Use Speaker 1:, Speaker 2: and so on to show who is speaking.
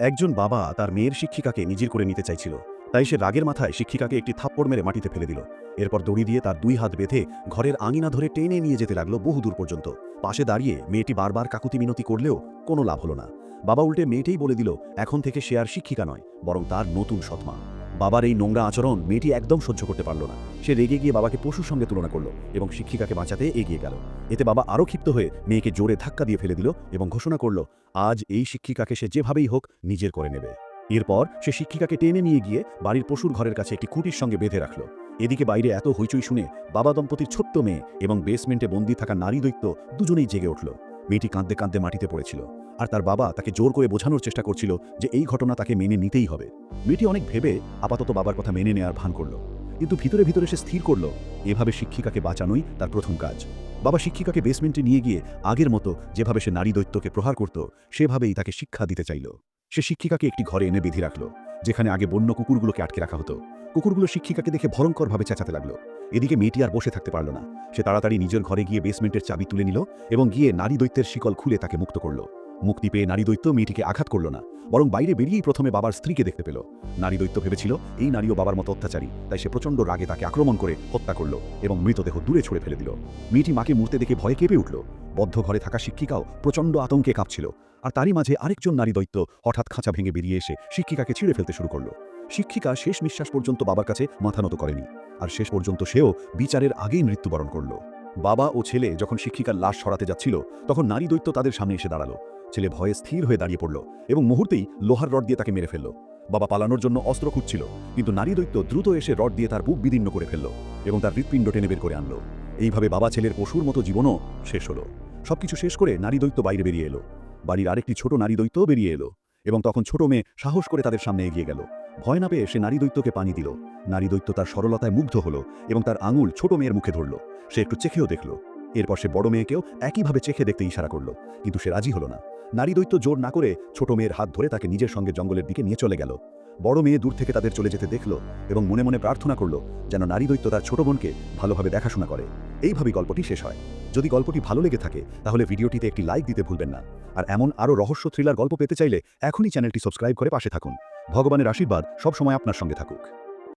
Speaker 1: একজন বাবা তার মেয়ের শিক্ষিকাকে নিজের করে নিতে চাইছিল। তাই সে রাগের মাথায় শিক্ষিকাকে একটি থাপ্পড় মেরে মাটিতে ফেলে দিল। এরপর দড়ি দিয়ে তার দুই হাত বেঁধে ঘরের আঙিনা ধরে টেনে নিয়ে যেতে লাগলো বহুদূর পর্যন্ত। পাশে দাঁড়িয়ে মেয়েটি বারবার কাকুতি মিনতি করলেও কোনো লাভ হলো না। বাবা উল্টে মেয়েটেই বলে দিল এখন থেকে সে আর শিক্ষিকা নয়, বরং তার নতুন সৎমা। বাবার এই নোংরা আচরণ মেয়েটি একদম সহ্য করতে পারল না। সে রেগে গিয়ে বাবাকে পশুর সঙ্গে তুলনা করল এবং শিক্ষিকাকে বাঁচাতে এগিয়ে গেল। এতে বাবা আরও ক্ষিপ্ত হয়ে মেয়েকে জোরে ধাক্কা দিয়ে ফেলে দিল এবং ঘোষণা করল আজ এই শিক্ষিকাকে সে যেভাবেই হোক নিজের করে নেবে। এরপর সে শিক্ষিকাকে টেনে নিয়ে গিয়ে বাড়ির পশুর ঘরের কাছে একটি খুঁটির সঙ্গে বেঁধে রাখল। এদিকে বাইরে এত হইচই শুনে বাবা দম্পতির ছোট্ট মেয়ে এবং বেসমেন্টে বন্দি থাকা নারী দৈত্য দুজনেই জেগে উঠল। মেয়েটি কাঁদতে কাঁদতে মাটিতে পড়েছিল, আর তার বাবা তাকে জোর করে বোঝানোর চেষ্টা করছিল যে এই ঘটনা তাকে মেনে নিতেই হবে। মেয়েটি অনেক ভেবে আপাতত বাবার কথা মেনে নেওয়ার ভান করল, কিন্তু ভিতরে ভিতরে সে স্থির করল এভাবে শিক্ষিকাকে বাঁচানোই তার প্রথম কাজ। বাবা শিক্ষিকাকে বেসমেন্টে নিয়ে গিয়ে আগের মতো যেভাবে সে নারী দৈত্যকে প্রহার করত সেভাবেই তাকে শিক্ষা দিতে চাইল। সে শিক্ষিকাকে একটি ঘরে এনে বেঁধে রাখল, যেখানে আগে বন্য কুকুরগুলোকে আটকে রাখা হতো। কুকুরগুলো শিক্ষিকাকে দেখে ভয়ঙ্করভাবে চেঁচাতে লাগলো। এদিকে মেয়েটি আর বসে থাকতে পারল না। সে তাড়াতাড়ি নিজের ঘরে গিয়ে বেসমেন্টের চাবি তুলে নিল এবং গিয়ে নারী দৈত্যের শিকল খুলে তাকে মুক্ত করল। মুক্তি পেয়ে নারী দৈত্য মেয়েটিকে আঘাত করল না, বরং বাইরে বেরিয়েই প্রথমে বাবার স্ত্রীকে দেখতে পেল। নারী দৈত্য ভেবেছিল এই নারীও বাবার মতো অত্যাচারী, তাই সে প্রচণ্ড রাগে তাকে আক্রমণ করে হত্যা করল এবং মৃতদেহ দূরে ছুড়ে ফেলে দিল। মেয়েটি মাকে মরতে দেখে ভয়ে কেঁপে উঠল। বদ্ধ ঘরে থাকা শিক্ষিকাও প্রচণ্ড আতঙ্কে কাঁপছিল, আর তারই মাঝে আরেকজন নারী দৈত্য হঠাৎ খাঁচা ভেঙে বেরিয়ে এসে শিক্ষিকাকে ছিঁড়ে ফেলতে শুরু করল। শিক্ষিকা শেষ নিঃশ্বাস পর্যন্ত বাবার কাছে মাথা নত করেনি, আর শেষ পর্যন্ত সেও বিচারের আগেই মৃত্যুবরণ করল। বাবা ও ছেলে যখন শিক্ষিকার লাশ সরাতে যাচ্ছিল তখন নারী দৈত্য তাদের সামনে এসে দাঁড়ালো। ছেলে ভয়ে স্থির হয়ে দাঁড়িয়ে পড়ল এবং মুহূর্তেই লোহার রড দিয়ে তাকে মেরে ফেলল। বাবা পালানোর জন্য অস্ত্র খুঁজছিল, কিন্তু নারী দৈত্য দ্রুত এসে রড দিয়ে তার বুক বিদীর্ণ করে ফেলল এবং তার হৃৎপিণ্ড টেনে বের করে আনলো। এইভাবে বাবা ছেলের পশুর মতো জীবনও শেষ হলো। সবকিছু শেষ করে নারী দৈত্য বাইরে বেরিয়ে এলো। বাড়ির আরেকটি ছোট নারী দৈত্যও বেরিয়ে এলো এবং তখন ছোট মেয়ে সাহস করে তাদের সামনে এগিয়ে গেল। ভয় না পেয়ে সে নারী দৈত্যকে পানি দিল। নারী দৈত্য তার সরলতায় মুগ্ধ হলো এবং তার আঙুল ছোট মেয়ের মুখে ধরল। সে একটু চেখেও দেখল। এরপর সে বড় মেয়েকেও একইভাবে চেখে দেখতে ইশারা করল, কিন্তু সে রাজি হলো না। নারী দৈত্য জোর না করে ছোট মেয়ের হাত ধরে তাকে নিজের সঙ্গে জঙ্গলের দিকে নিয়ে চলে গেল। বড় মেয়ে দূর থেকে তাদের চলে যেতে দেখল এবং মনে মনে প্রার্থনা করল যেন নারী দৈত্য তার ছোট বোনকে ভালোভাবে দেখাশোনা করে। এইভাবেই গল্পটি শেষ হয়। যদি গল্পটি ভালো লেগে থাকে তাহলে ভিডিওটিতে একটি লাইক দিতে ভুলবেন না। আর এমন আরও রহস্য থ্রিলার গল্প পেতে চাইলে এখনই চ্যানেলটি সাবস্ক্রাইব করে পাশে থাকুন। ভগবানের আশীর্বাদ সবসময় আপনার সঙ্গে থাকুক।